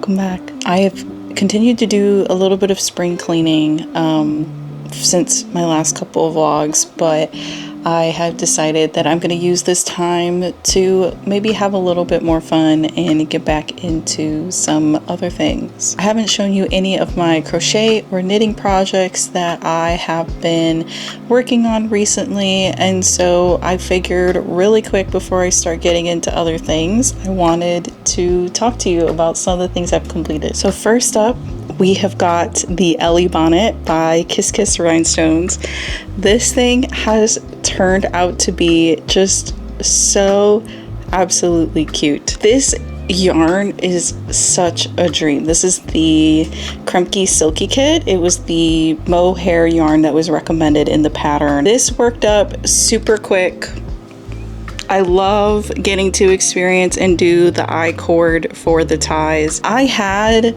welcome back. I have continued to do a little bit of spring cleaning since my last couple of vlogs, but I have decided that I'm going to use this time to maybe have a little bit more fun and get back into some other things. I haven't shown you any of my crochet or knitting projects that I have been working on recently, and so I figured really quick before I start getting into other things, I wanted to talk to you about some of the things I've completed. So first up, we have got the Ellie bonnet by kisskiss.rhinestones. This thing has turned out to be just so absolutely cute. This yarn is such a dream. This is the Kremke Silky Kit. It was the mohair yarn that was recommended in the pattern. This worked up super quick. I love getting to experience and do the I-cord for the ties. I had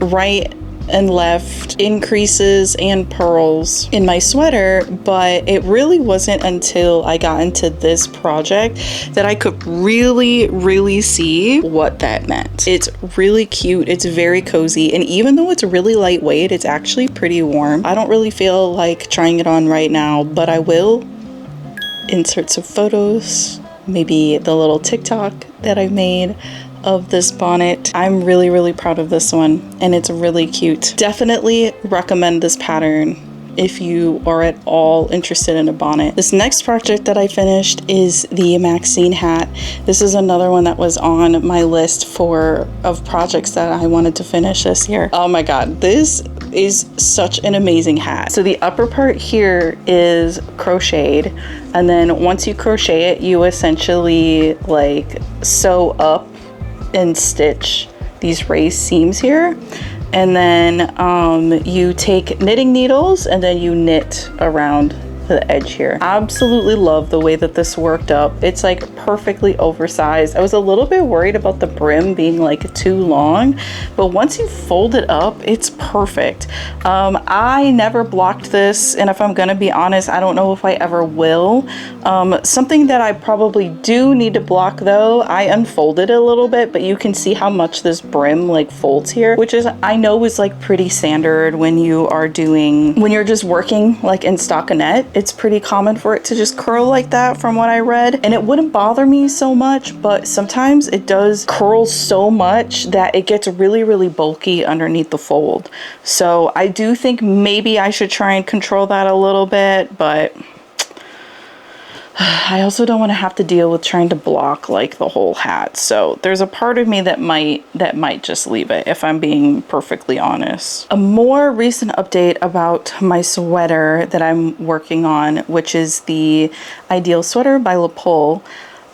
right and left increases and purls in my sweater, but it really wasn't until I got into this project that I could really see what that meant. It's really cute, it's very cozy, and even though it's really lightweight, it's actually pretty warm. I don't really feel like trying it on right now, but I will insert some photos, maybe the little TikTok that I made of this bonnet. I'm really proud of this one, and it's really cute. Definitely recommend this pattern if you are at all interested in a bonnet. This next project that I finished is the Maxine hat. This is another one that was on my list of projects that I wanted to finish this year. Oh my god, this is such an amazing hat. So the upper part here is crocheted, and then once you crochet it, you essentially like sew up and stitch these raised seams here, and then you take knitting needles and then you knit around the edge here. Absolutely love the way that this worked up. It's like perfectly oversized. I was a little bit worried about the brim being like too long, but once you fold it up, it's perfect. I never blocked this, and if I'm gonna be honest, I don't know if I ever will. Something that I probably do need to block though, I unfolded it a little bit, but you can see how much this brim like folds here, which is, I know, is like pretty standard when you're just working like in stockinette. It's pretty common for it to just curl like that from what I read, and it wouldn't bother me so much, but sometimes it does curl so much that it gets really bulky underneath the fold. So I do think maybe I should try and control that a little bit, but I also don't want to have to deal with trying to block like the whole hat. So there's a part of me that might just leave it, if I'm being perfectly honest. A more recent update about my sweater that I'm working on, which is the Ideal Sweater by La Pole.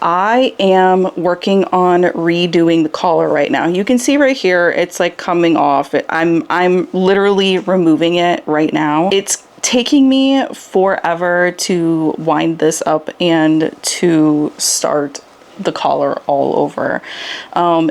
I am working on redoing the collar right now. You can see right here, it's like coming off. I'm literally removing it right now. It's taking me forever to wind this up and to start the collar all over.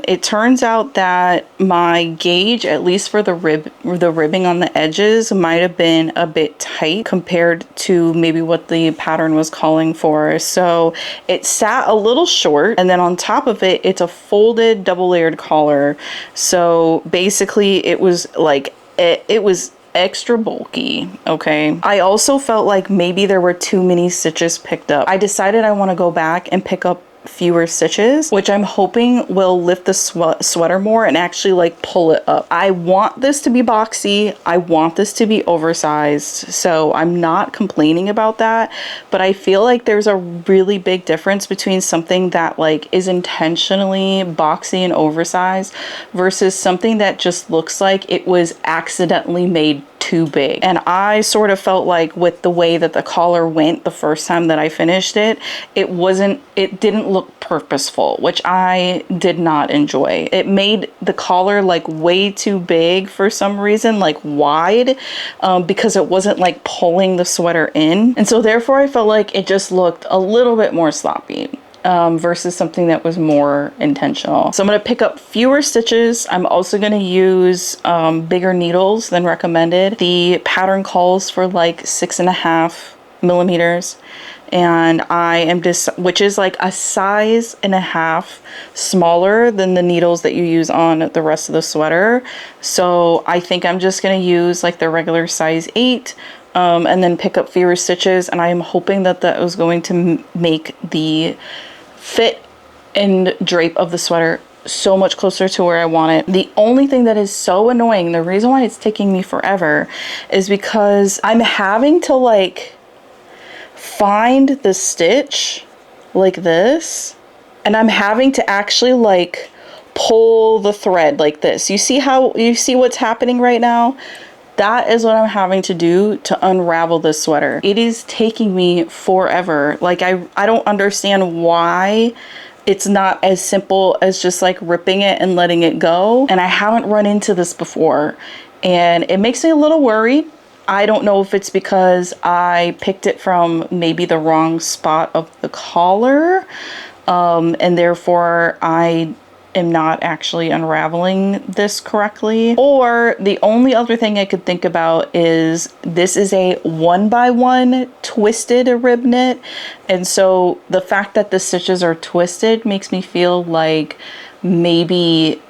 It turns out that my gauge, at least for the ribbing on the edges, might have been a bit tight compared to maybe what the pattern was calling for. So it sat a little short, and then on top of it, it's a folded double layered collar. So basically it was like, it was extra bulky. Okay, I also felt like maybe there were too many stitches picked up. I decided I want to go back and pick up fewer stitches, which I'm hoping will lift the sweater more and actually like pull it up. I want this to be boxy, I want this to be oversized, so I'm not complaining about that, but I feel like there's a really big difference between something that like is intentionally boxy and oversized versus something that just looks like it was accidentally made too big. And I sort of felt like with the way that the collar went the first time that I finished it, it didn't look purposeful, which I did not enjoy. It made the collar like way too big for some reason, like wide, because it wasn't like pulling the sweater in. And so therefore I felt like it just looked a little bit more sloppy. Versus something that was more intentional. So I'm going to pick up fewer stitches. I'm also going to use bigger needles than recommended. The pattern calls for like 6.5 millimeters, and I am just, which is like a size and a half smaller than the needles that you use on the rest of the sweater. So I think I'm just going to use like the regular size 8 and then pick up fewer stitches, and I am hoping that that was going to make the fit and drape of the sweater so much closer to where I want it. The only thing that is so annoying, the reason why it's taking me forever, is because I'm having to like find the stitch like this, and I'm having to actually like pull the thread like this. You see what's happening right now? That is what I'm having to do to unravel this sweater. It is taking me forever. Like I don't understand why it's not as simple as just like ripping it and letting it go. And I haven't run into this before, and it makes me a little worried. I don't know if it's because I picked it from maybe the wrong spot of the collar, and therefore I am not actually unraveling this correctly. Or the only other thing I could think about is this is a 1x1 twisted rib knit, and so the fact that the stitches are twisted makes me feel like maybe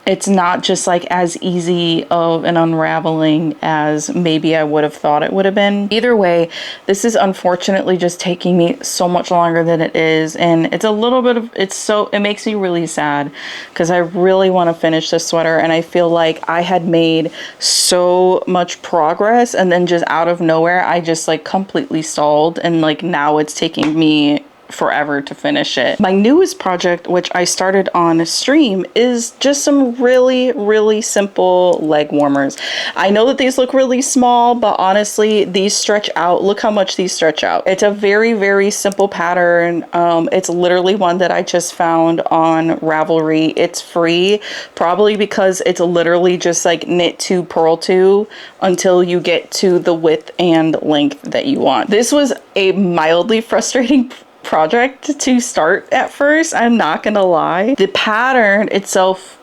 it's not just like as easy of an unraveling as maybe I would have thought it would have been. Either way, this is unfortunately just taking me so much longer than it is, and it's a little bit of, it makes me really sad because I really want to finish this sweater, and I feel like I had made so much progress, and then just out of nowhere I just like completely stalled, and like now it's taking me forever to finish it. My newest project, which I started on stream, is just some really simple leg warmers. I know that these look really small, but honestly these stretch out. Look how much these stretch out. It's a very simple pattern. It's literally one that I just found on Ravelry. It's free, probably because it's literally just like knit 2, purl 2 until you get to the width and length that you want. This was a mildly frustrating project to start at first, I'm not gonna lie. The pattern itself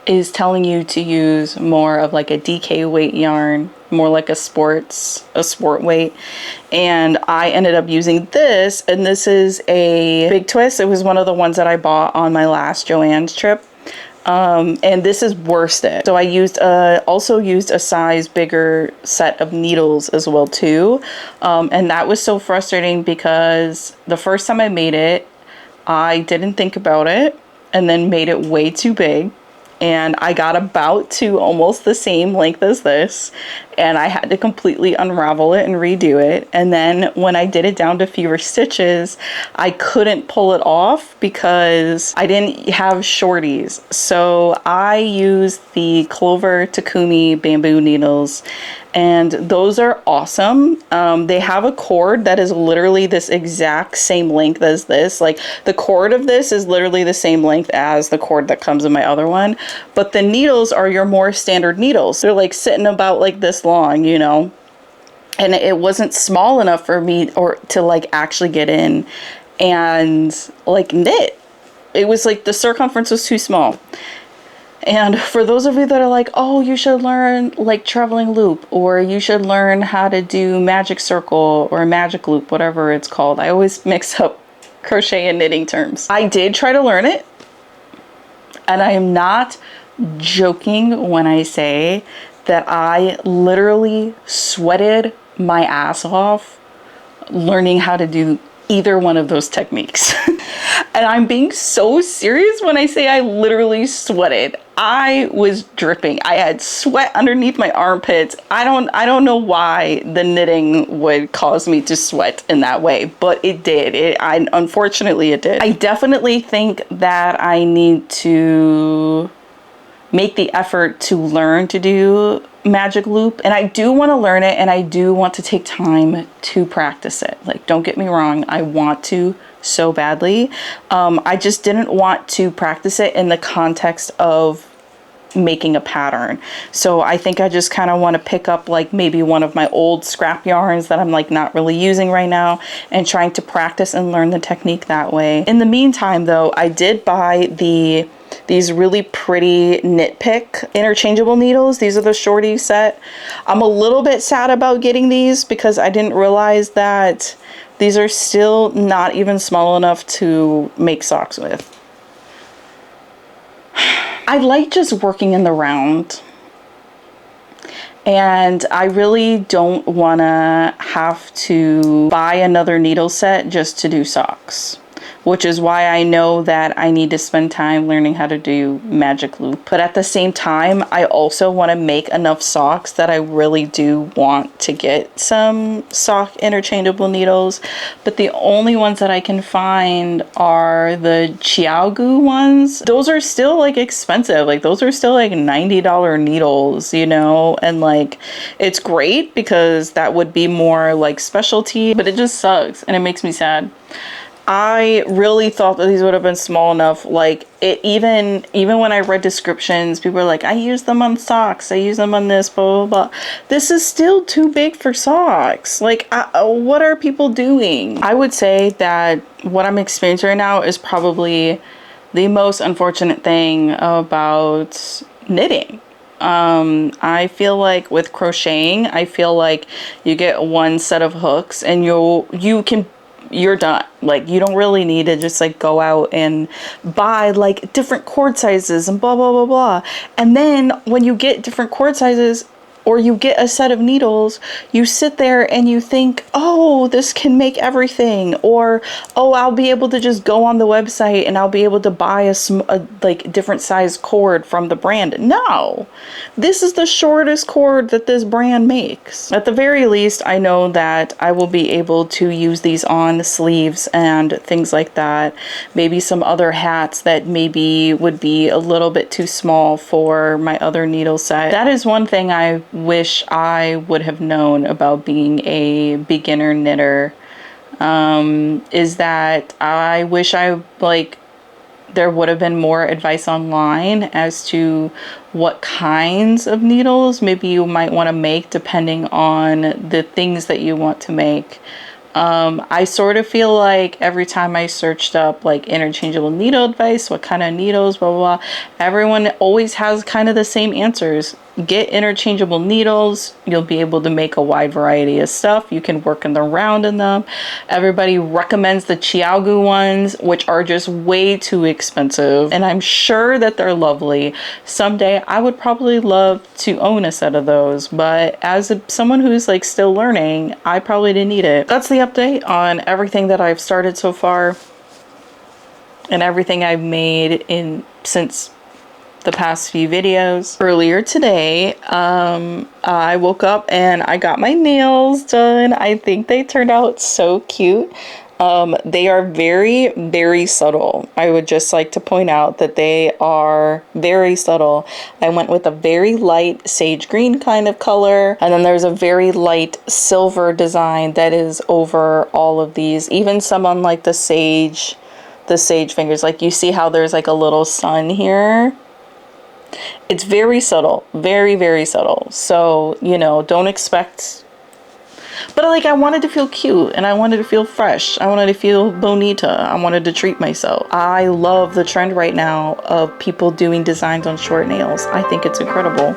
is telling you to use more of like a DK weight yarn, more like a sport weight, and I ended up using this, and this is a big twist. It was one of the ones that I bought on my last Joann's trip, and this is worsted. So I also used a size bigger set of needles as well too, and that was so frustrating because the first time I made it, I didn't think about it and then made it way too big, and I got about to almost the same length as this, and I had to completely unravel it and redo it. And then when I did it down to fewer stitches, I couldn't pull it off because I didn't have shorties. So I used the Clover Takumi bamboo needles, and those are awesome. They have a cord that is literally this exact same length as this. Like the cord of this is literally the same length as the cord that comes in my other one, but the needles are your more standard needles. They're like sitting about like this long, you know, and it wasn't small enough for me or to like actually get in and like knit. It was like the circumference was too small. And for those of you that are like, oh, you should learn like traveling loop, or you should learn how to do magic circle or magic loop, whatever it's called. I always mix up crochet and knitting terms. I did try to learn it, and I am not joking when I say that I literally sweated my ass off learning how to do either one of those techniques. And I'm being so serious when I say I literally sweated. I was dripping. I had sweat underneath my armpits. I don't know why the knitting would cause me to sweat in that way, but it did. Unfortunately it did. I definitely think that I need to make the effort to learn to do magic loop, and I do want to learn it, and I do want to take time to practice it. Like, don't get me wrong, I want to so badly. I just didn't want to practice it in the context of making a pattern. So I think I just kind of want to pick up like maybe one of my old scrap yarns that I'm like not really using right now and trying to practice and learn the technique that way. In the meantime though, I did buy the these really pretty Knit Pick interchangeable needles. These are the shorty set. I'm a little bit sad about getting these because I didn't realize that these are still not even small enough to make socks with. I like just working in the round. And I really don't want to have to buy another needle set just to do socks, which is why I know that I need to spend time learning how to do magic loop. But at the same time, I also want to make enough socks that I really do want to get some sock interchangeable needles. But the only ones that I can find are the Chiaogu ones. Those are still like expensive. Like those are still like $90 needles, you know? And like, it's great because that would be more like specialty, but it just sucks and it makes me sad. I really thought that these would have been small enough. Like it, even when I read descriptions, people were like, I use them on socks, I use them on this, blah, blah, blah. This is still too big for socks. Like, what are people doing? I would say that what I'm experiencing right now is probably the most unfortunate thing about knitting. I feel like with crocheting, I feel like you get one set of hooks and you're done. Like you don't really need to just like go out and buy like different cord sizes and blah blah blah blah. And then when you get different cord sizes or you get a set of needles, you sit there and you think, oh, this can make everything, or oh, I'll be able to just go on the website and I'll be able to buy a like different size cord from the brand. No, this is the shortest cord that this brand makes. At the very least, I know that I will be able to use these on sleeves and things like that. Maybe some other hats that maybe would be a little bit too small for my other needle set. That is one thing I wish I would have known about being a beginner knitter, is that I wish there would have been more advice online as to what kinds of needles maybe you might want to make depending on the things that you want to make. I sort of feel like every time I searched up like interchangeable needle advice, what kind of needles, blah, blah, blah, everyone always has kind of the same answers. Get interchangeable needles. You'll be able to make a wide variety of stuff. You can work in the round in them. Everybody recommends the Chiaogu ones, which are just way too expensive. And I'm sure that they're lovely. Someday I would probably love to own a set of those. But as someone who's like still learning, I probably didn't need it. That's the update on everything that I've started so far and everything I've made since the past few videos. Earlier today, I woke up and I got my nails done. I think they turned out so cute. They are very, very subtle. I would just like to point out that they are very subtle. I went with a very light sage green kind of color, and then there's a very light silver design that is over all of these, even some on like the sage fingers. Like you see how there's like a little sun here? It's very subtle, very, very subtle. So, you know, don't expect, but like I wanted to feel cute and I wanted to feel fresh. I wanted to feel bonita. I wanted to treat myself. I love the trend right now of people doing designs on short nails. I think it's incredible.